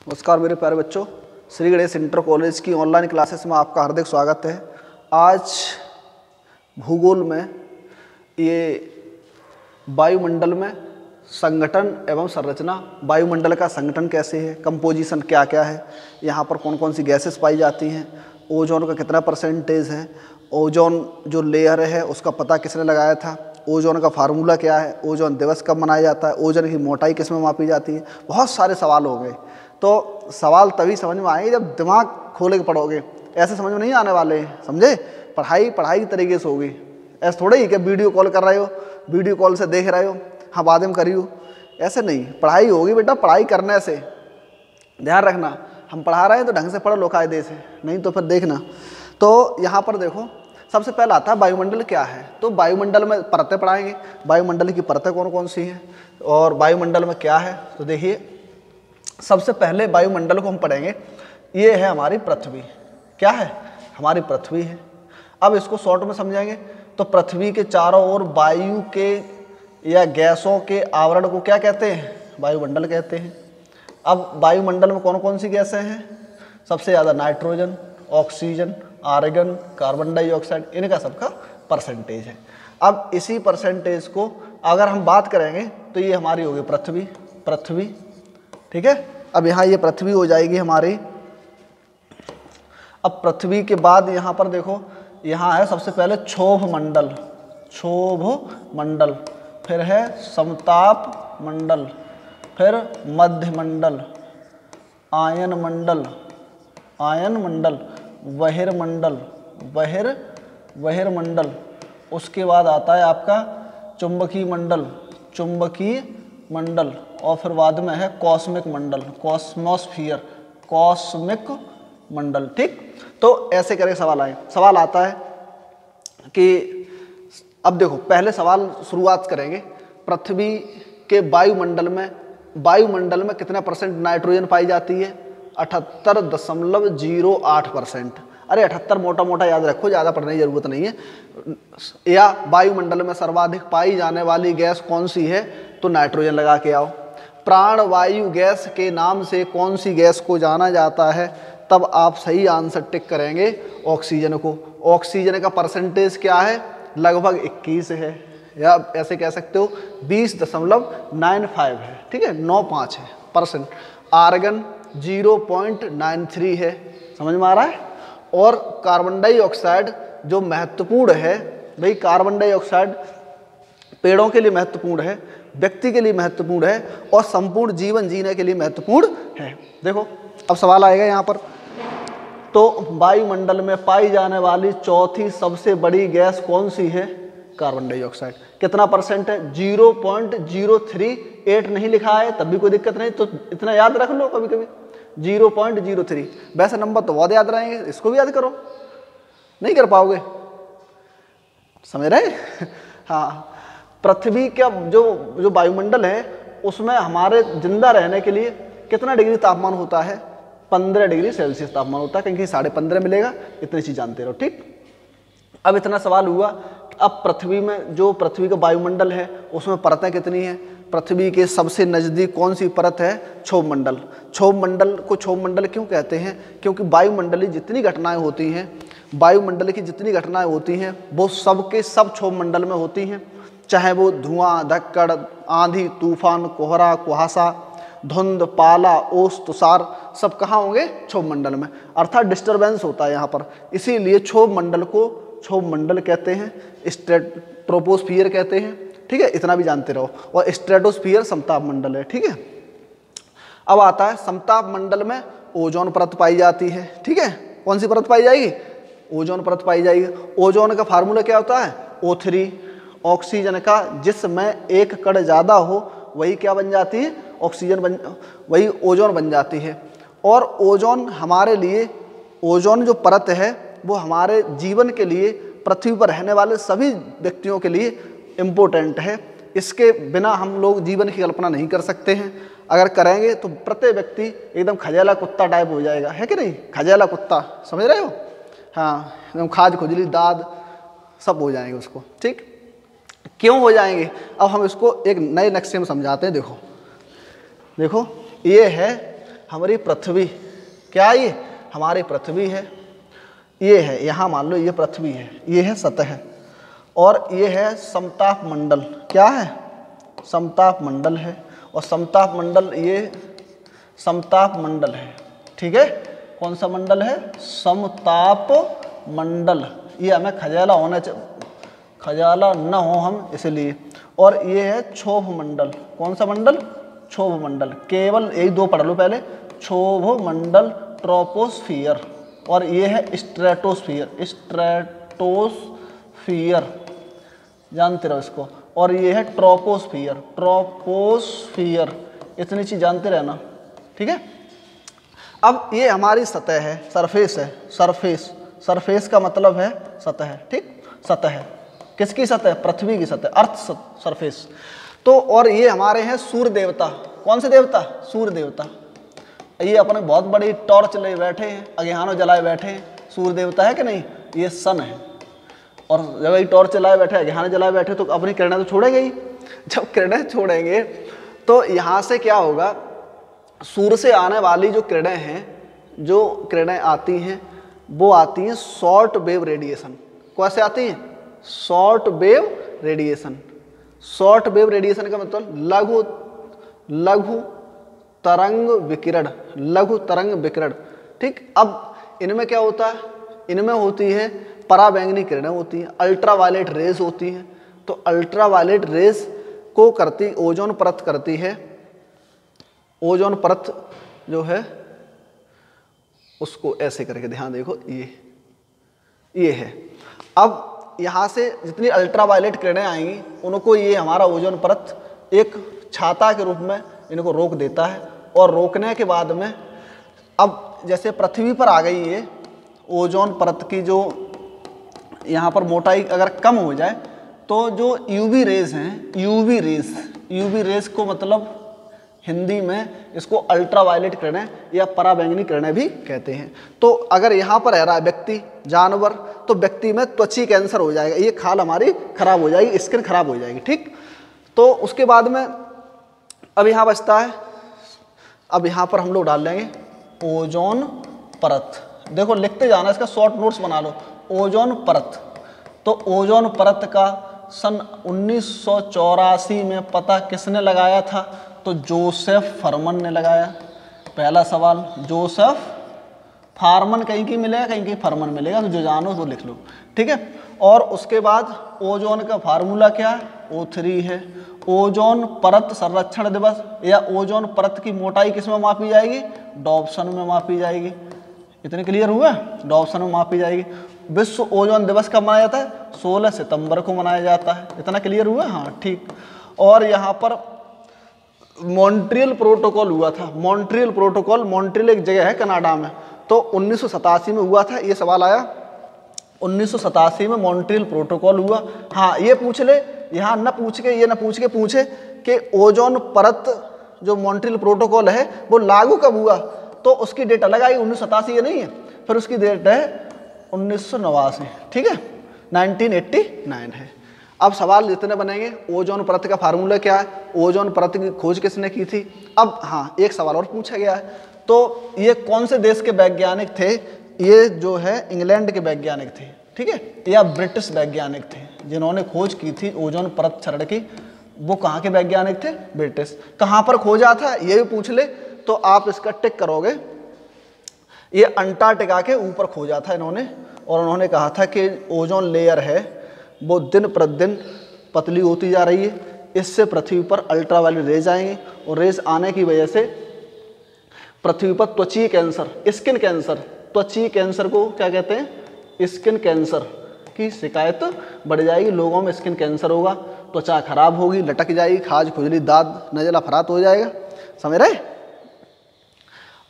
नमस्कार मेरे प्यारे बच्चों, श्री गणेश इंटर कॉलेज की ऑनलाइन क्लासेस में आपका हार्दिक स्वागत है। आज भूगोल में ये वायुमंडल में संगठन एवं संरचना, वायुमंडल का संगठन कैसे है, कंपोजिशन क्या क्या है, यहाँ पर कौन कौन सी गैसेस पाई जाती हैं, ओजोन का कितना परसेंटेज है, ओजोन जो लेयर है उसका पता किसने लगाया था, ओजोन का फार्मूला क्या है, ओजोन दिवस कब मनाया जाता है, ओजोन की मोटाई किस में मापी जाती है। बहुत सारे सवाल हो गए। तो सवाल तभी समझ में आएंगे जब दिमाग खोले के पढ़ोगे, ऐसे समझ में नहीं आने वाले हैं, समझे। पढ़ाई की तरीके से होगी, ऐसे थोड़े ही कि वीडियो कॉल कर रहे हो, वीडियो कॉल से देख रहे हो, हाँ बाद में करियो, ऐसे नहीं। पढ़ाई होगी बेटा, पढ़ाई करने से ध्यान रखना। हम पढ़ा रहे हैं तो ढंग से पढ़ लो, कायदे से, नहीं तो फिर देखना। तो यहाँ पर देखो, सबसे पहला आता है वायुमंडल क्या है। तो वायुमंडल में परतें पढ़ाएंगे, वायुमंडल की परतें कौन कौन सी हैं और वायुमंडल में क्या है। तो देखिए, सबसे पहले वायुमंडल को हम पढ़ेंगे। ये है हमारी पृथ्वी, क्या है, हमारी पृथ्वी है। अब इसको शॉर्ट में समझेंगे तो पृथ्वी के चारों ओर वायु के या गैसों के आवरण को क्या कहते हैं, वायुमंडल कहते हैं। अब वायुमंडल में कौन कौन सी गैसें हैं, सबसे ज़्यादा nitrogen, oxygen, argon, carbon dioxide, इनका सबका परसेंटेज है। अब इसी परसेंटेज को अगर हम बात करेंगे तो ये हमारी होगी पृथ्वी, ठीक है। अब यहाँ ये पृथ्वी हो जाएगी हमारी। अब पृथ्वी के बाद यहाँ पर देखो, यहाँ है सबसे पहले क्षोभ मंडल, फिर है समताप मंडल, फिर मध्य मंडल, आयन मंडल, बहिर्मंडल, उसके बाद आता है आपका चुंबकीय मंडल, और फिर बाद में है कॉस्मिक मंडल, ठीक। तो ऐसे करके सवाल आता है कि अब देखो, पहले सवाल शुरुआत करेंगे। पृथ्वी के वायुमंडल में कितना परसेंट नाइट्रोजन पाई जाती है, 78.08%। अरे 78 मोटा मोटा याद रखो, ज़्यादा पढ़ने की जरूरत नहीं है। या वायुमंडल में सर्वाधिक पाई जाने वाली गैस कौन सी है, तो नाइट्रोजन लगा के आओ। प्राणवायु गैस के नाम से कौन सी गैस को जाना जाता है, तब आप सही आंसर टिक करेंगे ऑक्सीजन को। ऑक्सीजन का परसेंटेज क्या है, लगभग 21 है, या ऐसे कह सकते हो 20.95 है, ठीक है, 95 है %। आर्गन 0.93 है, समझ में आ रहा है। और कार्बन डाइऑक्साइड जो महत्वपूर्ण है भाई, कार्बन डाइऑक्साइड पेड़ों के लिए महत्वपूर्ण है, व्यक्ति के लिए महत्वपूर्ण है, और संपूर्ण जीवन जीने के लिए महत्वपूर्ण है। देखो अब सवाल आएगा यहाँ पर, तो वायुमंडल में पाई जाने वाली चौथी सबसे बड़ी गैस कौन सी है, कार्बन डाइऑक्साइड। कितना परसेंट है, 0.038 नहीं लिखा है, तब भी कोई दिक्कत नहीं, तो इतना याद रख लो कभी कभी, 0.03। वैसे नंबर तो बहुत याद रहेंगे, इसको भी याद करो, नहीं कर पाओगे, समझ रहे हाँ। पृथ्वी का जो वायुमंडल है उसमें हमारे जिंदा रहने के लिए कितना डिग्री तापमान होता है, 15 डिग्री सेल्सियस तापमान होता है, कहीं 15.5 मिलेगा, इतनी चीज जानते रहो, ठीक। अब इतना सवाल हुआ, अब पृथ्वी में जो पृथ्वी का वायुमंडल है उसमें परतें कितनी हैं। पृथ्वी के सबसे नज़दीक कौन सी परत है, क्षोभ मंडल। क्षोभ मंडल को क्षोभ मंडल क्यों कहते हैं, क्योंकि वायुमंडलीय जितनी घटनाएं होती हैं वो सब के सब क्षोभ मंडल में होती हैं, चाहे वो धुआं, धक्कड़, आंधी, तूफान, कोहरा, कुहासा, धुंध, पाला, ओस, तुषार, सब कहाँ होंगे, क्षोभ मंडल में, अर्थात डिस्टर्बेंस होता है यहाँ पर। इसीलिए क्षोभ मंडल को क्षोभ मंडल कहते हैं, ट्रोपोस्फियर कहते हैं, ठीक है, इतना भी जानते रहो। और स्ट्रेटोस्फियर समताप मंडल है, ठीक है। अब आता है समताप मंडल में ओजोन परत पाई जाती है, ठीक है। कौन सी परत पाई जाएगी, ओजोन परत पाई जाएगी। ओजोन का फार्मूला क्या होता है, O3। ऑक्सीजन का जिसमें एक कण ज़्यादा हो वही क्या बन जाती है, वही ओजोन बन जाती है। और ओजोन हमारे लिए, ओजोन जो परत है वो हमारे जीवन के लिए, पृथ्वी पर रहने वाले सभी व्यक्तियों के लिए इम्पोर्टेंट है। इसके बिना हम लोग जीवन की कल्पना नहीं कर सकते हैं। अगर करेंगे तो प्रत्येक व्यक्ति एकदम खजेला कुत्ता टाइप हो जाएगा, है कि नहीं, खजेला कुत्ता, समझ रहे हो, हाँ, एकदम खाज खुजली दाद सब हो जाएंगे उसको, ठीक। क्यों हो जाएंगे? अब हम इसको एक नए नक्शे में समझाते हैं। देखो देखो, ये है हमारी पृथ्वी। क्या ये हमारी पृथ्वी है, ये है, यहाँ मान लो ये पृथ्वी है, ये है सतह, और ये है समताप मंडल। क्या है? समताप मंडल है। और समताप मंडल, ये समताप मंडल है। ठीक है, कौन सा मंडल है? समताप मंडल। ये हमें खजाला होना चाहिए, खजाला न हो हम इसलिए। और ये है क्षोभ मंडल। कौन सा मंडल? क्षोभ मंडल। केवल यही दो पढ़ लो पहले, क्षोभ मंडल, ट्रोपोस्फियर। और ये है स्ट्रेटोस्फियर, स्ट्रेटोस्फियर जानते रहो इसको। और ये है ट्रोपोस्फियर, ट्रोपोस्फियर। इतनी चीज जानते रहना, ठीक है। अब ये हमारी सतह है, सरफेस है। सरफेस, सरफेस का मतलब है सतह, ठीक। सतह, किसकी सतह? पृथ्वी की सतह, अर्थ सरफेस। तो और ये हमारे हैं सूर्य देवता। कौन से देवता? सूर्य देवता। ये अपने बहुत बड़ी टॉर्च ले बैठे हैं, अज्ञानो जलाए बैठे हैं। सूर्य देवता है कि नहीं? ये सन है। और जब ये टॉर्च जलाए बैठे, अज्ञानो जलाए बैठे, तो अपनी किरणें तो छोड़ेंगे ही। जब किरणें छोड़ेंगे तो यहाँ से क्या होगा? सूर्य से आने वाली जो किरणें हैं, जो किरणें आती हैं, वो आती हैं शॉर्ट वेव रेडिएशन। कैसे आती हैं? Short wave radiation. Short wave radiation का मतलब लघु तरंग विकिरण, लघु तरंग विकिरण, ठीक। अब इनमें क्या होता है? इनमें होती है पराबैंगनी किरणें होती हैं, अल्ट्रावायलेट रेज होती हैं। तो अल्ट्रावायलेट रेज को करती ओजोन परत करती है। ओजोन परत जो है उसको ऐसे करके ध्यान देखो, ये है। अब यहाँ से जितनी अल्ट्रावायलेट किरणें आएंगी उनको ये हमारा ओजोन परत एक छाता के रूप में इनको रोक देता है। और रोकने के बाद में अब जैसे पृथ्वी पर आ गई ये ओजोन परत की जो यहाँ पर मोटाई अगर कम हो जाए तो जो यूवी रेज हैं, यूवी रेज को मतलब हिंदी में इसको अल्ट्रावायलेट किरणें या पराबैंगनी किरणें भी कहते हैं। तो अगर यहाँ पर रह रहा है व्यक्ति, जानवर, तो व्यक्ति में त्वची कैंसर हो जाएगा, ये खाल हमारी खराब हो जाएगी, स्किन खराब हो जाएगी, ठीक। तो उसके बाद में अब यहाँ बचता है, अब यहाँ पर हम लोग डाल लेंगे ओजोन परत। देखो लिखते जाना, इसका शॉर्ट नोट्स बना लो। ओजोन परत, तो ओजोन परत का सन 1984 में पता किसने लगाया था? तो जोसेफ फरमन ने लगाया। पहला सवाल, जोसेफ फारमन कहीं की मिलेगा, कहीं की फरमन मिलेगा, तो जो जानो तो लिख लो, ठीक है। और उसके बाद ओजोन का फार्मूला क्या है? O3 है। ओजोन परत संरक्षण दिवस या ओजोन परत की मोटाई किस में मापी जाएगी? डॉप्सन में मापी जाएगी। इतने क्लियर हुआ? डॉप्सन में मापी जाएगी। विश्व ओजोन दिवस कब मनाया जाता है? 16 सितंबर को मनाया जाता है। इतना क्लियर हुआ? हाँ, ठीक। और यहाँ पर मॉन्ट्रियल प्रोटोकॉल हुआ था। मॉन्ट्रियल प्रोटोकॉल, मॉन्ट्रियल एक जगह है कनाडा में, तो 1987 में हुआ था। ये सवाल आया 1987 में मॉन्ट्रियल प्रोटोकॉल हुआ। हाँ, ये पूछ ले, यहाँ न पूछ के, ये न पूछ के पूछे कि ओजोन परत जो मॉन्ट्रियल प्रोटोकॉल है वो लागू कब हुआ, तो उसकी डेट अलग आई, 1987 ये नहीं है, फिर उसकी डेट है 1989, ठीक है, 1989 है। अब सवाल जितने बनेंगे, ओजोन परत का फार्मूला क्या है, ओजोन परत की खोज किसने की थी। अब हाँ, एक सवाल और पूछा गया है, तो ये कौन से देश के वैज्ञानिक थे? ये जो है इंग्लैंड के वैज्ञानिक थे, ठीक है, या ब्रिटिश वैज्ञानिक थे जिन्होंने खोज की थी ओजोन परत क्षरण की। वो कहाँ के वैज्ञानिक थे? ब्रिटिश। कहाँ पर खोजा था ये भी पूछ ले तो आप इसका टिक करोगे। ये अंटार्कटिका के ऊपर खोजा था इन्होंने, और उन्होंने कहा था कि ओजोन लेयर है वो दिन प्रतिदिन पतली होती जा रही है, इससे पृथ्वी पर अल्ट्रावायलेट रेज आएंगे, और रेज आने की वजह से पृथ्वी पर त्वचीय कैंसर, स्किन कैंसर, त्वचीय कैंसर को क्या कहते हैं? स्किन कैंसर की शिकायत बढ़ जाएगी। लोगों में स्किन कैंसर होगा, त्वचा खराब होगी, लटक जाएगी, खाज खुजली, दाद, नजला फरात हो जाएगा, समझ रहे।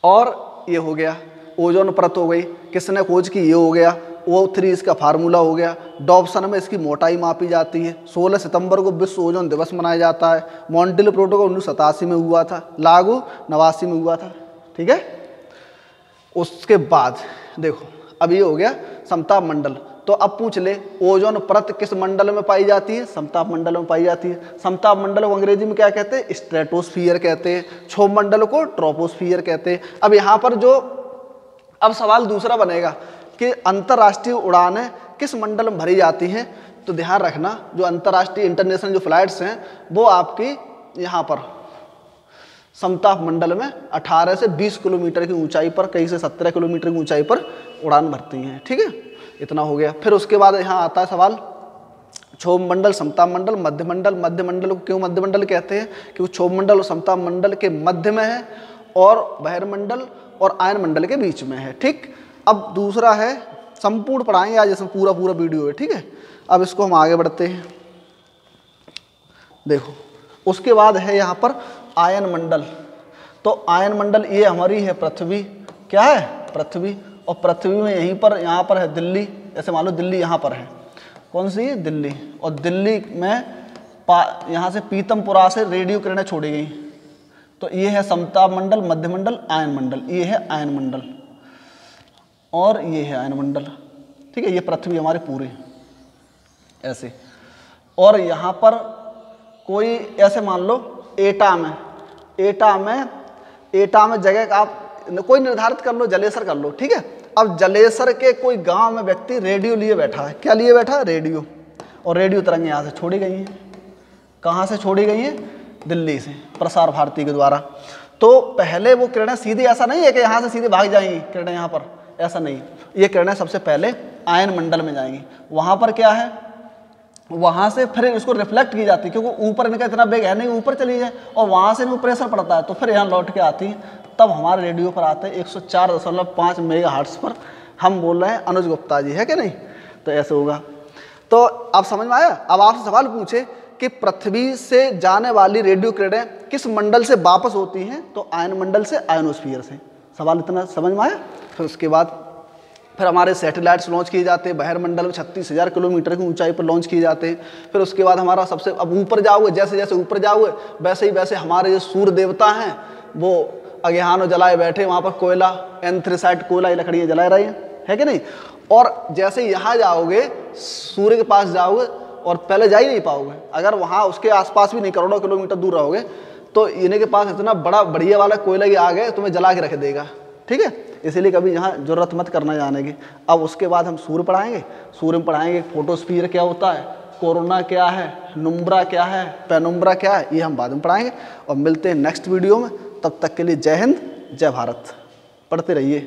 और ये हो गया, ओजोन परत हो गई, किसने खोज की, ये हो गया। O3 इसका फार्मूला हो गया। डॉप्सन में इसकी मोटाई मापी जाती है। 16 सितंबर को विश्व ओजोन दिवस मनाया जाता है। मॉन्ट्रियल प्रोटोकॉल 1987 में हुआ था, लागू 89 में हुआ था, ठीक है। उसके बाद देखो, अब ये हो गया समताप मंडल। तो अब पूछ ले, ओजोन परत किस मंडल में पाई जाती है? समताप मंडल में पाई जाती है। समताप मंडल को अंग्रेजी में क्या कहते हैं? स्ट्रेटोस्फियर कहते हैं। क्षोभ मंडल को ट्रोपोस्फियर कहते हैं। अब यहाँ पर जो अब सवाल दूसरा बनेगा कि अंतर्राष्ट्रीय उड़ानें किस मंडल में भरी जाती हैं? तो ध्यान रखना, जो अंतर्राष्ट्रीय इंटरनेशनल जो फ्लाइट्स हैं वो आपकी यहाँ पर समताप मंडल में 18 से 20 किलोमीटर की ऊंचाई पर, कहीं से 17 किलोमीटर की ऊंचाई पर उड़ान भरती हैं। ठीक है, इतना हो गया। फिर उसके बाद यहाँ आता है सवाल क्षोभ मंडल, समताप मंडल, मध्य मंडल। मध्य मंडल को क्यों मध्य मंडल कहते हैं? क्योंकि क्षोभ मंडल और समताप मंडल के मध्य में है और बहिर्मंडल और आयन मंडल के बीच में है। ठीक, अब दूसरा है, संपूर्ण पढ़ाएंगे आज, इसमें पूरा वीडियो है। ठीक है, अब इसको हम आगे बढ़ते हैं। देखो, उसके बाद है यहाँ पर आयन मंडल। तो आयन मंडल ये हमारी है पृथ्वी, क्या है? पृथ्वी। और पृथ्वी में यहीं पर, यहाँ पर है दिल्ली, ऐसे मान लो दिल्ली यहाँ पर है, कौन सी है? दिल्ली। और दिल्ली में यहाँ से पीतमपुरा से रेडियो किरणें छोड़ी गई, तो ये है समताप मंडल, मध्य मंडल, आयन मंडल। ये है आयन मंडल और ये है आयन मंडल। ठीक है, ये पृथ्वी हमारे पूरे ऐसे। और यहाँ पर कोई ऐसे मान लो एटा में जगह का आप कोई निर्धारित कर लो, जलेसर कर लो। ठीक है, अब जलेसर के कोई गांव में व्यक्ति रेडियो लिए बैठा है। क्या लिए बैठा है? रेडियो। और रेडियो तरंगें यहाँ से छोड़ी गई हैं। कहाँ से छोड़ी गई हैं? दिल्ली से, प्रसार भारती के द्वारा। तो पहले वो किरणें सीधी, ऐसा नहीं है कि यहाँ से सीधे भाग जाएंगी किरणें यहाँ पर, ऐसा नहीं। ये किरणें सबसे पहले आयन मंडल में जाएंगी। वहाँ पर क्या है? वहाँ से फिर इसको रिफ्लेक्ट की जाती है, क्योंकि ऊपर इनका इतना वेग है नहीं, ऊपर चली जाए और वहाँ से इनको प्रेशर पड़ता है, तो फिर यहाँ लौट के आती है। तब हमारे रेडियो पर आते हैं 104.5 मेगाहर्ट्ज पर। हम बोल रहे हैं अनुज गुप्ता जी, है कि नहीं? तो ऐसे होगा। तो अब समझ में आया? अब आपसे सवाल पूछे कि पृथ्वी से जाने वाली रेडियो किरणें किस मंडल से वापस होती हैं? तो आयन मंडल से, आयनोस्फीयर से। सवाल इतना समझ में आया? फिर उसके बाद फिर हमारे सैटेलाइट्स लॉन्च किए जाते हैं, बहिर्मंडल में 36,000 किलोमीटर की ऊंचाई पर लॉन्च किए जाते हैं। फिर उसके बाद हमारा सबसे, अब ऊपर जाओगे, जैसे जैसे ऊपर जाओगे वैसे ही वैसे हमारे जो सूर्य देवता हैं वो अज्ञान जलाए बैठे, वहाँ पर कोयला, एंथ्रेसाइट कोयला, ये लकड़ियाँ जला रही हैं, है कि नहीं? और जैसे यहाँ जाओगे, सूर्य के पास जाओगे और पहले जा ही नहीं पाओगे, अगर वहाँ उसके आसपास भी नहीं, करोड़ों किलोमीटर दूर रहोगे, तो इन्हीं के पास इतना बड़ा बढ़िया वाला कोयला ही आ गए, तुम्हें जला के रख देगा। ठीक है, इसीलिए कभी यहाँ जरूरत मत करना जाने की। अब उसके बाद हम सूर्य पढ़ाएंगे। सूर्य में पढ़ाएंगे फोटोस्फीयर क्या होता है, कोरोना क्या है, नुम्ब्रा क्या है, पेनुम्ब्रा क्या है, ये हम बाद में पढ़ाएंगे। और मिलते हैं नेक्स्ट वीडियो में। तब तक के लिए जय हिंद, जय भारत। पढ़ते रहिए।